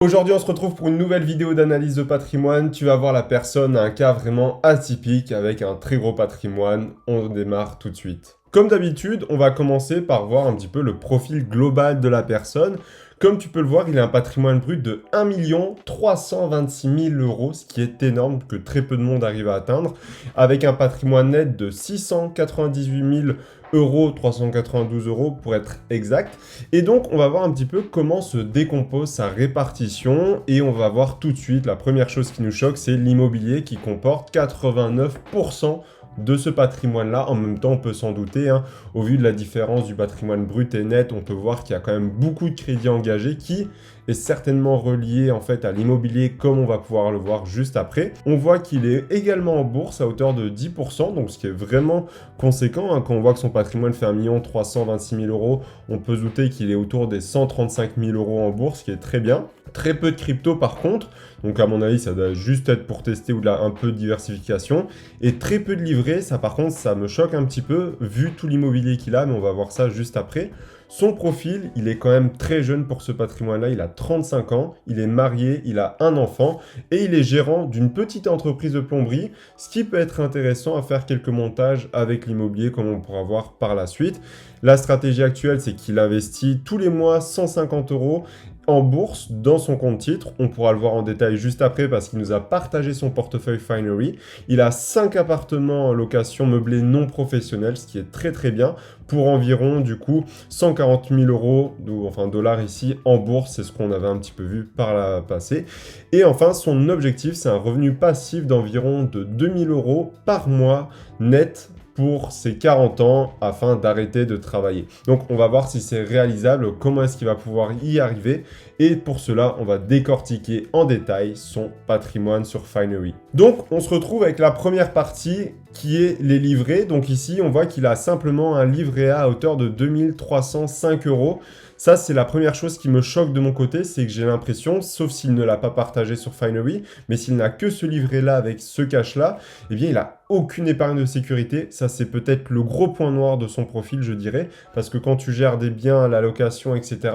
Aujourd'hui, on se retrouve pour une nouvelle vidéo d'analyse de patrimoine. Tu vas voir, la personne a un cas vraiment atypique avec un très gros patrimoine. On démarre tout de suite. Comme d'habitude, on va commencer par voir un petit peu le profil global de la personne. Comme tu peux le voir, il a un patrimoine brut de 1 326 000 euros, ce qui est énorme, que très peu de monde arrive à atteindre, avec un patrimoine net de 698 000 euros, 392 euros pour être exact. Et donc, on va voir un petit peu comment se décompose sa répartition, et on va voir tout de suite, la première chose qui nous choque, c'est l'immobilier qui comporte 89% de ce patrimoine-là. En même temps, on peut s'en douter, hein, au vu de la différence du patrimoine brut et net, on peut voir qu'il y a quand même beaucoup de crédits engagés qui est certainement relié en fait à l'immobilier, comme on va pouvoir le voir juste après. On voit qu'il est également en bourse à hauteur de 10%, donc ce qui est vraiment conséquent, hein. Quand on voit que son patrimoine fait 1 326 000 euros, on peut se douter qu'il est autour des 135 000 euros en bourse, ce qui est très bien. Très peu de crypto par contre, donc à mon avis ça doit juste être pour tester ou de un peu de diversification. Et très peu de livrets, ça par contre ça me choque un petit peu vu tout l'immobilier qu'il a, mais on va voir ça juste après. Son profil, il est quand même très jeune pour ce patrimoine-là, il a 35 ans, il est marié, il a un enfant et il est gérant d'une petite entreprise de plomberie, ce qui peut être intéressant à faire quelques montages avec l'immobilier comme on pourra voir par la suite. La stratégie actuelle, c'est qu'il investit tous les mois 150 euros en bourse dans son compte titre. On pourra le voir en détail juste après parce qu'il nous a partagé son portefeuille Finery. Il a 5 appartements en location meublée non professionnelle, ce qui est très très bien, pour environ du coup 140 000 euros, enfin dollars ici en bourse, c'est ce qu'on avait un petit peu vu par la passée. Et enfin, son objectif, c'est un revenu passif d'environ de 2 000 euros par mois net pour ses 40 ans afin d'arrêter de travailler. Donc on va voir si c'est réalisable, comment est-ce qu'il va pouvoir y arriver, et pour cela on va décortiquer en détail son patrimoine sur Finery. Donc on se retrouve avec la première partie qui est les livrets. Donc ici on voit qu'il a simplement un livret A à hauteur de 2 305 euros. Ça, c'est la première chose qui me choque de mon côté, c'est que j'ai l'impression, sauf s'il ne l'a pas partagé sur Finery, mais s'il n'a que ce livret-là avec ce cash-là, eh bien, il n'a aucune épargne de sécurité. Ça, c'est peut-être le gros point noir de son profil, je dirais, parce que quand tu gères des biens, la location, etc.,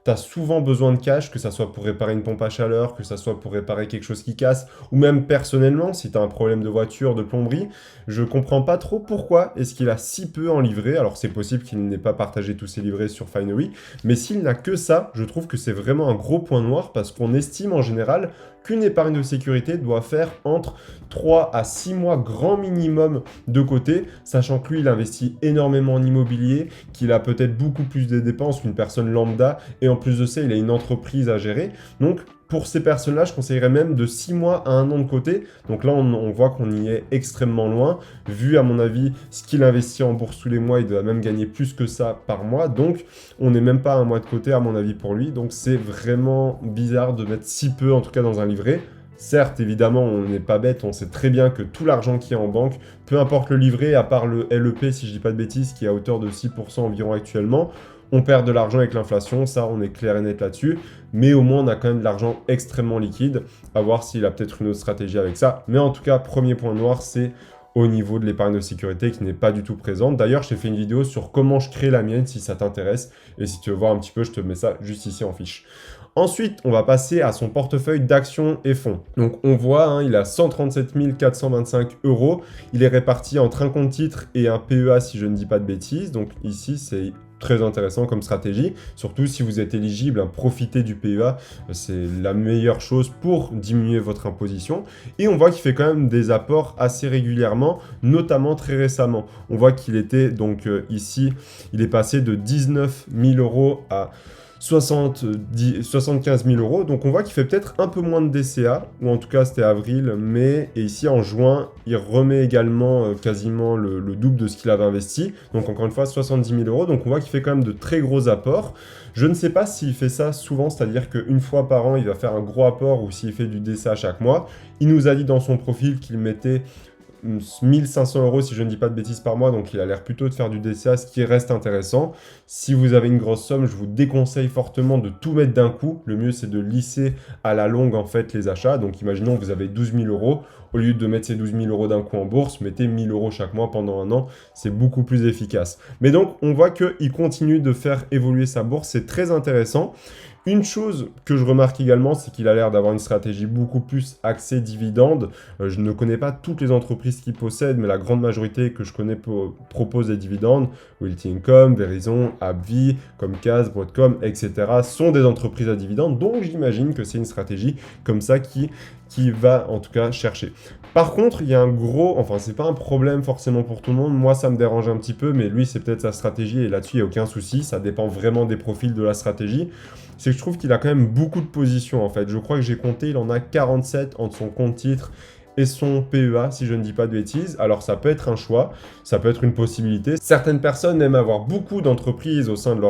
tu as souvent besoin de cash, que ça soit pour réparer une pompe à chaleur, que ça soit pour réparer quelque chose qui casse, ou même personnellement, si tu as un problème de voiture, de plomberie. Je comprends pas trop pourquoi est-ce qu'il a si peu en livret. Alors, c'est possible qu'il n'ait pas partagé tous ses livrets sur Finery, mais s'il n'a que ça, je trouve que c'est vraiment un gros point noir parce qu'on estime en général qu'une épargne de sécurité doit faire entre 3 à 6 mois grand minimum de côté, sachant que lui, il investit énormément en immobilier, qu'il a peut-être beaucoup plus de dépenses qu'une personne lambda, et en plus de ça, il a une entreprise à gérer. Donc, pour ces personnes-là, je conseillerais même de 6 mois à 1 an de côté. Donc là, on voit qu'on y est extrêmement loin. Vu, à mon avis, ce qu'il investit en bourse tous les mois, il doit même gagner plus que ça par mois. Donc, on n'est même pas à 1 mois de côté, à mon avis, pour lui. Donc, c'est vraiment bizarre de mettre si peu, en tout cas, dans un livret. Certes, évidemment, on n'est pas bête, on sait très bien que tout l'argent qui est en banque, peu importe le livret, à part le LEP, si je dis pas de bêtises, qui est à hauteur de 6% environ actuellement, on perd de l'argent avec l'inflation, ça on est clair et net là-dessus, mais au moins on a quand même de l'argent extrêmement liquide, à voir s'il a peut-être une autre stratégie avec ça. Mais en tout cas, premier point noir, c'est au niveau de l'épargne de sécurité qui n'est pas du tout présente. D'ailleurs, je t'ai fait une vidéo sur comment je crée la mienne si ça t'intéresse, et si tu veux voir un petit peu, je te mets ça juste ici en fiche. Ensuite, on va passer à son portefeuille d'actions et fonds. Donc on voit, hein, il a 137 425 euros. Il est réparti entre un compte titre et un PEA si je ne dis pas de bêtises. Donc ici, c'est très intéressant comme stratégie. Surtout si vous êtes éligible, hein, profitez du PEA. C'est la meilleure chose pour diminuer votre imposition. Et on voit qu'il fait quand même des apports assez régulièrement, notamment très récemment. On voit qu'il était donc ici, il est passé de 19 000 euros à 75 000 euros, donc on voit qu'il fait peut-être un peu moins de DCA, ou en tout cas c'était avril, mai, et ici en juin, il remet également quasiment le double de ce qu'il avait investi, donc encore une fois 70 000 euros, donc on voit qu'il fait quand même de très gros apports. Je ne sais pas s'il fait ça souvent, c'est-à-dire qu'une fois par an, il va faire un gros apport, ou s'il fait du DCA chaque mois. Il nous a dit dans son profil qu'il mettait 1500 euros si je ne dis pas de bêtises par mois, donc il a l'air plutôt de faire du DCA, ce qui reste intéressant. Si vous avez une grosse somme, je vous déconseille fortement de tout mettre d'un coup. Le mieux, c'est de lisser à la longue en fait les achats. Donc imaginons que vous avez 12 000 euros. Au lieu de mettre ces 12 000 euros d'un coup en bourse, mettez 1 000 euros chaque mois pendant un an. C'est beaucoup plus efficace. Mais donc, on voit qu'il continue de faire évoluer sa bourse. C'est très intéressant. Une chose que je remarque également, c'est qu'il a l'air d'avoir une stratégie beaucoup plus axée dividendes. Je ne connais pas toutes les entreprises qu'il possède, mais la grande majorité que je connais propose des dividendes. Realty Income, Verizon, AbbVie, Comcast, Broadcom, etc. sont des entreprises à dividendes, donc j'imagine que c'est une stratégie comme ça qui va en tout cas chercher. Par contre, il y a un gros, enfin c'est pas un problème forcément pour tout le monde, moi ça me dérange un petit peu, mais lui c'est peut-être sa stratégie et là-dessus il n'y a aucun souci, ça dépend vraiment des profils de la stratégie. C'est que je trouve qu'il a quand même beaucoup de positions en fait. Je crois que j'ai compté, il en a 47 entre son compte titre et son PEA, si je ne dis pas de bêtises. Alors ça peut être un choix, ça peut être une possibilité. Certaines personnes aiment avoir beaucoup d'entreprises au sein de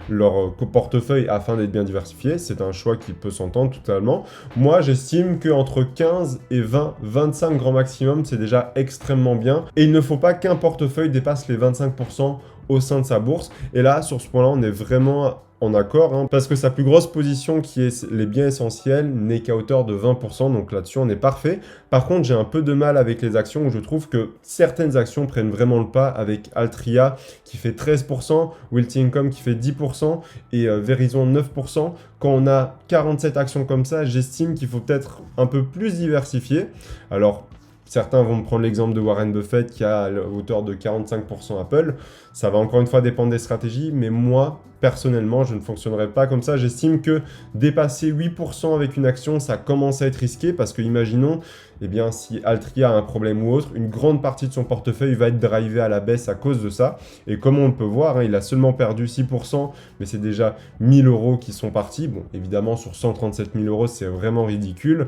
leur portefeuille afin d'être bien diversifié. C'est un choix qui peut s'entendre totalement. Moi, j'estime qu'entre 15 et 20, 25 grand maximum, c'est déjà extrêmement bien. Et il ne faut pas qu'un portefeuille dépasse les 25% au sein de sa bourse. Et là, sur ce point-là, on est vraiment en accord, hein, parce que sa plus grosse position, qui est les biens essentiels, n'est qu'à hauteur de 20%, donc là-dessus, on est parfait. Par contre, j'ai un peu de mal avec les actions, où je trouve que certaines actions prennent vraiment le pas, avec Altria, qui fait 13%, Realty Income, qui fait 10%, et Verizon, 9%. Quand on a 47 actions comme ça, j'estime qu'il faut peut-être un peu plus diversifier. Alors, certains vont me prendre l'exemple de Warren Buffett qui a à hauteur de 45% Apple. Ça va encore une fois dépendre des stratégies, mais moi, personnellement, je ne fonctionnerai pas comme ça. J'estime que dépasser 8% avec une action, ça commence à être risqué parce que, imaginons, eh bien, si Altria a un problème ou autre, une grande partie de son portefeuille va être drivée à la baisse à cause de ça. Et comme on peut voir, hein, il a seulement perdu 6%, mais c'est déjà 1000 € qui sont partis. Bon, évidemment, sur 137 000 €, c'est vraiment ridicule,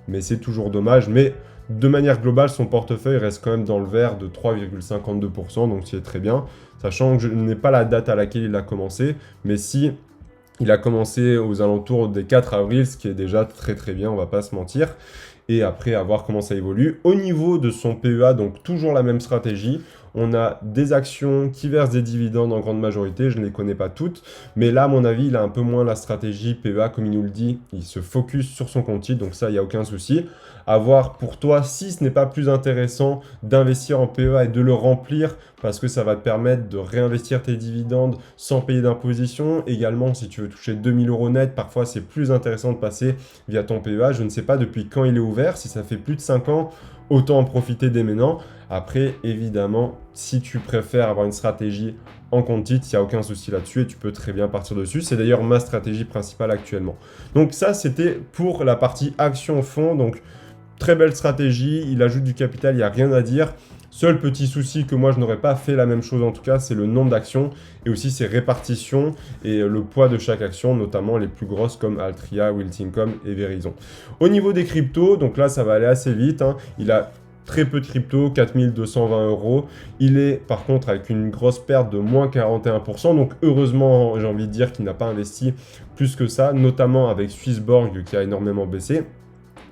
mais c'est toujours dommage. Mais de manière globale, son portefeuille reste quand même dans le vert de 3,52%, donc c'est très bien. Sachant que je n'ai pas la date à laquelle il a commencé, mais si il a commencé aux alentours des 4 avril, ce qui est déjà très très bien, on va pas se mentir. Et après, à voir comment ça évolue. Au niveau de son PEA, donc toujours la même stratégie. On a des actions qui versent des dividendes en grande majorité, je ne les connais pas toutes, mais là, à mon avis, il a un peu moins la stratégie PEA, comme il nous le dit, il se focus sur son compte titre, donc ça, il n'y a aucun souci. À voir pour toi si ce n'est pas plus intéressant d'investir en PEA et de le remplir, parce que ça va te permettre de réinvestir tes dividendes sans payer d'imposition. Également, si tu veux toucher 2000 € net, parfois c'est plus intéressant de passer via ton PEA. Je ne sais pas depuis quand il est ouvert, si ça fait plus de 5 ans, autant en profiter dès maintenant. Après, évidemment, si tu préfères avoir une stratégie en compte titre, il n'y a aucun souci là-dessus et tu peux très bien partir dessus. C'est d'ailleurs ma stratégie principale actuellement. Donc ça, c'était pour la partie action-fonds. Donc, très belle stratégie. Il ajoute du capital, il n'y a rien à dire. Seul petit souci que moi, je n'aurais pas fait la même chose en tout cas, c'est le nombre d'actions et aussi ses répartitions et le poids de chaque action, notamment les plus grosses comme Altria, Realty Income et Verizon. Au niveau des cryptos, donc là, ça va aller assez vite, hein. Il a très peu de crypto, 4220 €. Il est par contre avec une grosse perte de moins 41%. Donc heureusement, j'ai envie de dire qu'il n'a pas investi plus que ça, notamment avec Swissborg qui a énormément baissé,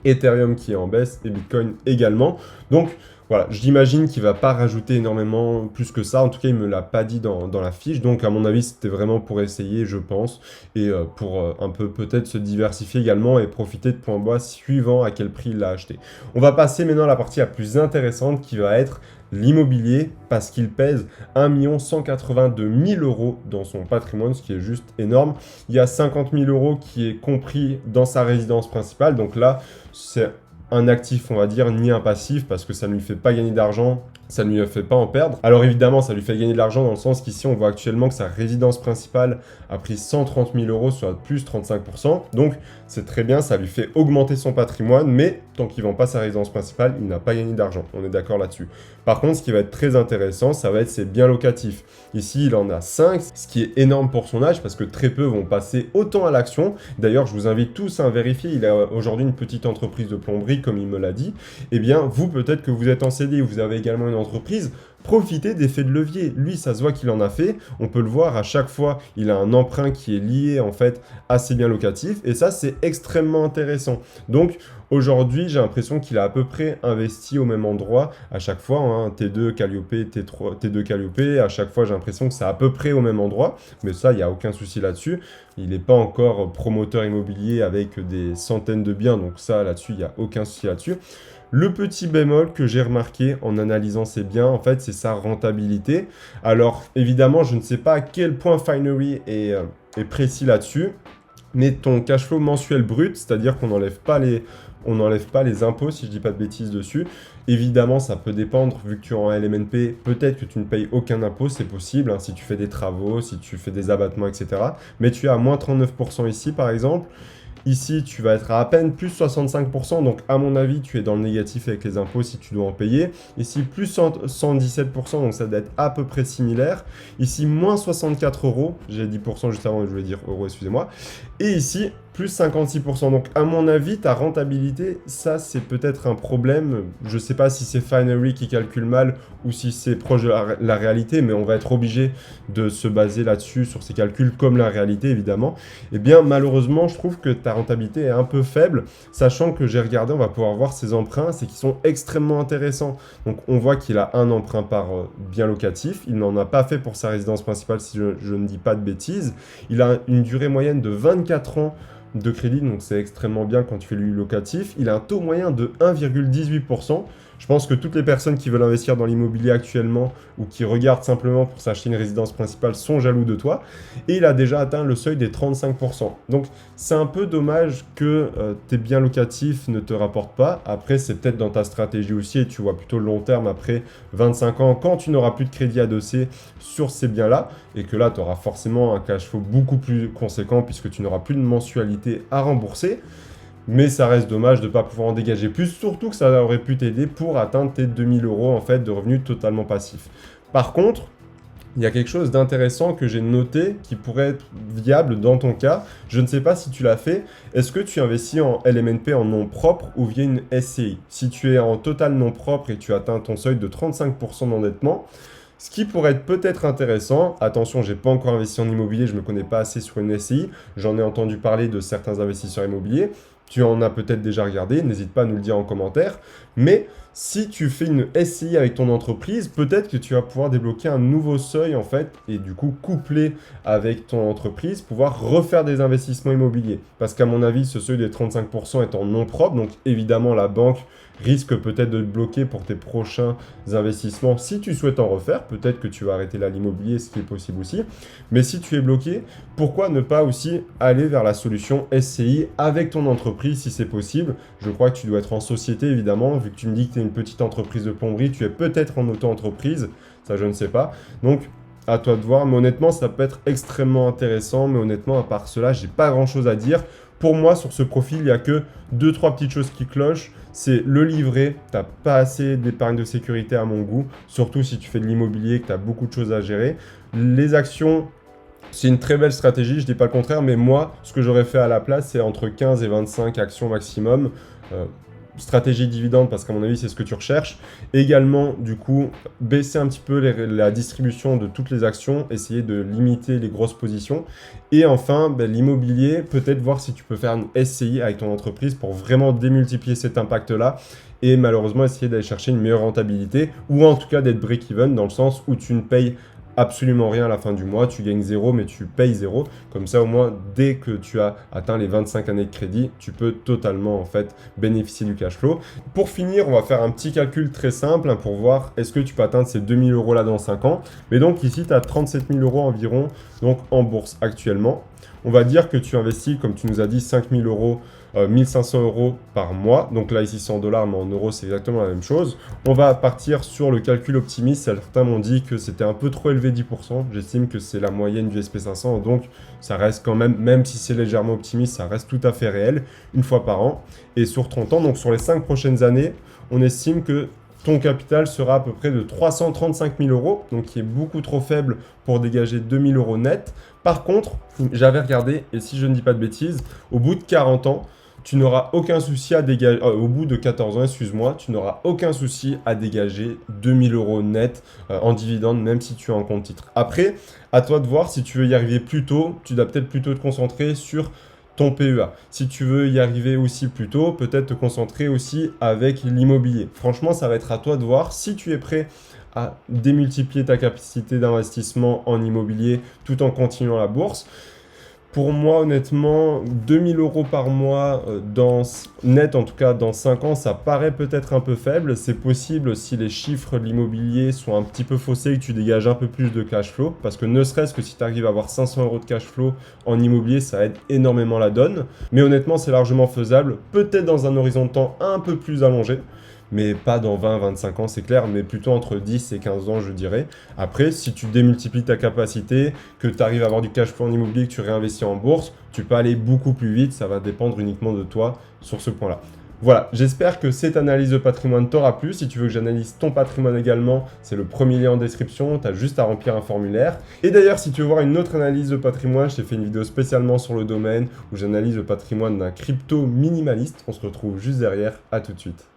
Ethereum qui est en baisse et Bitcoin également. Donc voilà, j'imagine qu'il ne va pas rajouter énormément plus que ça. En tout cas, il ne me l'a pas dit dans la fiche. Donc, à mon avis, c'était vraiment pour essayer, je pense. Et pour un peu peut-être se diversifier également et profiter de points bas suivant à quel prix il l'a acheté. On va passer maintenant à la partie la plus intéressante qui va être l'immobilier parce qu'il pèse 1 182 000 € dans son patrimoine, ce qui est juste énorme. Il y a 50 000 € qui est compris dans sa résidence principale. Donc là, c'est un actif, on va dire, ni un passif, parce que ça ne lui fait pas gagner d'argent, ça ne lui fait pas en perdre. Alors évidemment, ça lui fait gagner de l'argent dans le sens qu'ici, on voit actuellement que sa résidence principale a pris 130 000 €, soit plus 35%. Donc, c'est très bien, ça lui fait augmenter son patrimoine, mais tant qu'il ne vend pas sa résidence principale, il n'a pas gagné d'argent. On est d'accord là-dessus. Par contre, ce qui va être très intéressant, ça va être ses biens locatifs. Ici, il en a 5, ce qui est énorme pour son âge, parce que très peu vont passer autant à l'action. D'ailleurs, je vous invite tous à vérifier. Il a aujourd'hui une petite entreprise de plomberie, comme il me l'a dit. Eh bien, vous, peut-être que vous êtes en CDI, vous avez également une entreprise, profitez d'effets de levier. Lui, ça se voit qu'il en a fait. On peut le voir à chaque fois, il a un emprunt qui est lié en fait à ses biens locatifs. Et ça, c'est extrêmement intéressant. Donc, aujourd'hui, j'ai l'impression qu'il a à peu près investi au même endroit à chaque fois. Hein, T2 Calliope, T2 Calliope, à chaque fois, j'ai l'impression que c'est à peu près au même endroit. Mais ça, il n'y a aucun souci là-dessus. Il n'est pas encore promoteur immobilier avec des centaines de biens. Donc ça, là-dessus, il n'y a aucun souci là-dessus. Le petit bémol que j'ai remarqué en analysant ces biens, en fait, c'est sa rentabilité. Alors, évidemment, je ne sais pas à quel point Finery est précis là-dessus. Mais ton cash flow mensuel brut, c'est-à-dire qu'on n'enlève pas les impôts, si je dis pas de bêtises dessus. Évidemment, ça peut dépendre, vu que tu es en LMNP, peut-être que tu ne payes aucun impôt, c'est possible, hein, si tu fais des travaux, si tu fais des abattements, etc. Mais tu es à moins 39% ici, par exemple. Ici, tu vas être à peine plus 65%, donc à mon avis, tu es dans le négatif avec les impôts si tu dois en payer. Ici, plus 117%, donc ça doit être à peu près similaire. Ici, moins 64 euros, j'ai 10% juste avant, je voulais dire euros, excusez-moi. Et ici, plus 56%. Donc à mon avis, ta rentabilité, ça c'est peut-être un problème. Je ne sais pas si c'est Finery qui calcule mal ou si c'est proche de la réalité, mais on va être obligé de se baser là-dessus, sur ces calculs, comme la réalité évidemment. Eh bien malheureusement, je trouve que ta rentabilité est un peu faible, sachant que j'ai regardé, on va pouvoir voir ses emprunts, c'est qu'ils sont extrêmement intéressants. Donc on voit qu'il a un emprunt par bien locatif, il n'en a pas fait pour sa résidence principale si je ne dis pas de bêtises. Il a une durée moyenne de 24 ans de crédit, donc c'est extrêmement bien quand tu fais du locatif. Il a un taux moyen de 1,18%. Je pense que toutes les personnes qui veulent investir dans l'immobilier actuellement ou qui regardent simplement pour s'acheter une résidence principale sont jaloux de toi. Et il a déjà atteint le seuil des 35%. Donc c'est un peu dommage que tes biens locatifs ne te rapportent pas. Après, c'est peut-être dans ta stratégie aussi et tu vois plutôt le long terme après 25 ans quand tu n'auras plus de crédit adossé sur ces biens-là et que là, tu auras forcément un cash flow beaucoup plus conséquent puisque tu n'auras plus de mensualité à rembourser. Mais ça reste dommage de ne pas pouvoir en dégager plus, surtout que ça aurait pu t'aider pour atteindre tes 2000 euros en fait, de revenus totalement passifs. Par contre, il y a quelque chose d'intéressant que j'ai noté qui pourrait être viable dans ton cas. Je ne sais pas si tu l'as fait. Est-ce que tu investis en LMNP en nom propre ou via une SCI? Si tu es en total nom propre et tu atteins ton seuil de 35% d'endettement, ce qui pourrait être peut-être intéressant, attention, j'ai pas encore investi en immobilier, je me connais pas assez sur une SCI, j'en ai entendu parler de certains investisseurs immobiliers, tu en as peut-être déjà regardé, n'hésite pas à nous le dire en commentaire, mais si tu fais une SCI avec ton entreprise, peut-être que tu vas pouvoir débloquer un nouveau seuil en fait, et du coup couplé avec ton entreprise, pouvoir refaire des investissements immobiliers. Parce qu'à mon avis, ce seuil des 35% est en nom propre, donc évidemment la banque risque peut-être de te bloquer pour tes prochains investissements si tu souhaites en refaire. Peut-être que tu vas arrêter là l'immobilier, ce qui est possible aussi. Mais si tu es bloqué, pourquoi ne pas aussi aller vers la solution SCI avec ton entreprise si c'est possible? Je crois que tu dois être en société évidemment, vu que tu me dis que tu es une petite entreprise de plomberie, tu es peut-être en auto-entreprise, ça je ne sais pas. Donc à toi de voir, mais honnêtement ça peut être extrêmement intéressant, mais honnêtement à part cela, j'ai pas grand-chose à dire. Pour moi, sur ce profil, il n'y a que 2-3 petites choses qui clochent. C'est le livret, tu n'as pas assez d'épargne de sécurité à mon goût, surtout si tu fais de l'immobilier, que tu as beaucoup de choses à gérer. Les actions, c'est une très belle stratégie, je ne dis pas le contraire, mais moi, ce que j'aurais fait à la place, c'est entre 15 et 25 actions maximum. Stratégie dividende parce qu'à mon avis c'est ce que tu recherches. Également du coup baisser un petit peu la distribution de toutes les actions, essayer de limiter les grosses positions. Et enfin l'immobilier, peut-être voir si tu peux faire une SCI avec ton entreprise pour vraiment démultiplier cet impact là et malheureusement essayer d'aller chercher une meilleure rentabilité ou en tout cas d'être break-even dans le sens où tu ne payes absolument rien à la fin du mois, tu gagnes zéro mais tu payes zéro. Comme ça au moins dès que tu as atteint les 25 années de crédit, tu peux totalement en fait bénéficier du cash flow. Pour finir, on va faire un petit calcul très simple pour voir est-ce que tu peux atteindre ces 2000 euros là dans 5 ans. Mais donc ici tu as 37 000 euros environ donc en bourse actuellement. On va dire que tu investis, comme tu nous as dit, 5 000 euros, 1500 euros par mois. Donc là, ici, 100 $, mais en euros, c'est exactement la même chose. On va partir sur le calcul optimiste. Certains m'ont dit que c'était un peu trop élevé, 10%. J'estime que c'est la moyenne du SP500. Donc, ça reste quand même si c'est légèrement optimiste, ça reste tout à fait réel, une fois par an. Et sur 30 ans, donc sur les 5 prochaines années, on estime que ton capital sera à peu près de 335 000 euros, donc qui est beaucoup trop faible pour dégager 2 000 euros net. Par contre, j'avais regardé, et si je ne dis pas de bêtises, au bout de 40 ans, tu n'auras aucun souci à dégager, au bout de 14 ans, excuse-moi, tu n'auras aucun souci à dégager 2 000 euros net en dividende, même si tu es en compte titre. Après, à toi de voir si tu veux y arriver plus tôt, tu dois peut-être plutôt te concentrer sur ton PEA. Si tu veux y arriver aussi plus tôt, peut-être te concentrer aussi avec l'immobilier. Franchement, ça va être à toi de voir si tu es prêt à démultiplier ta capacité d'investissement en immobilier tout en continuant la bourse. Pour moi, honnêtement, 2000 € par mois, net en tout cas, dans 5 ans, ça paraît peut-être un peu faible. C'est possible si les chiffres de l'immobilier sont un petit peu faussés et que tu dégages un peu plus de cash flow. Parce que ne serait-ce que si tu arrives à avoir 500 € de cash flow en immobilier, ça aide énormément la donne. Mais honnêtement, c'est largement faisable. Peut-être dans un horizon de temps un peu plus allongé. Mais pas dans 20-25 ans, c'est clair, mais plutôt entre 10 et 15 ans, je dirais. Après, si tu démultiplies ta capacité, que tu arrives à avoir du cash flow en immobilier, que tu réinvestis en bourse, tu peux aller beaucoup plus vite, ça va dépendre uniquement de toi sur ce point-là. Voilà, j'espère que cette analyse de patrimoine t'aura plu. Si tu veux que j'analyse ton patrimoine également, c'est le premier lien en description, tu as juste à remplir un formulaire. Et d'ailleurs, si tu veux voir une autre analyse de patrimoine, je t'ai fait une vidéo spécialement sur le domaine où j'analyse le patrimoine d'un crypto minimaliste. On se retrouve juste derrière, à tout de suite.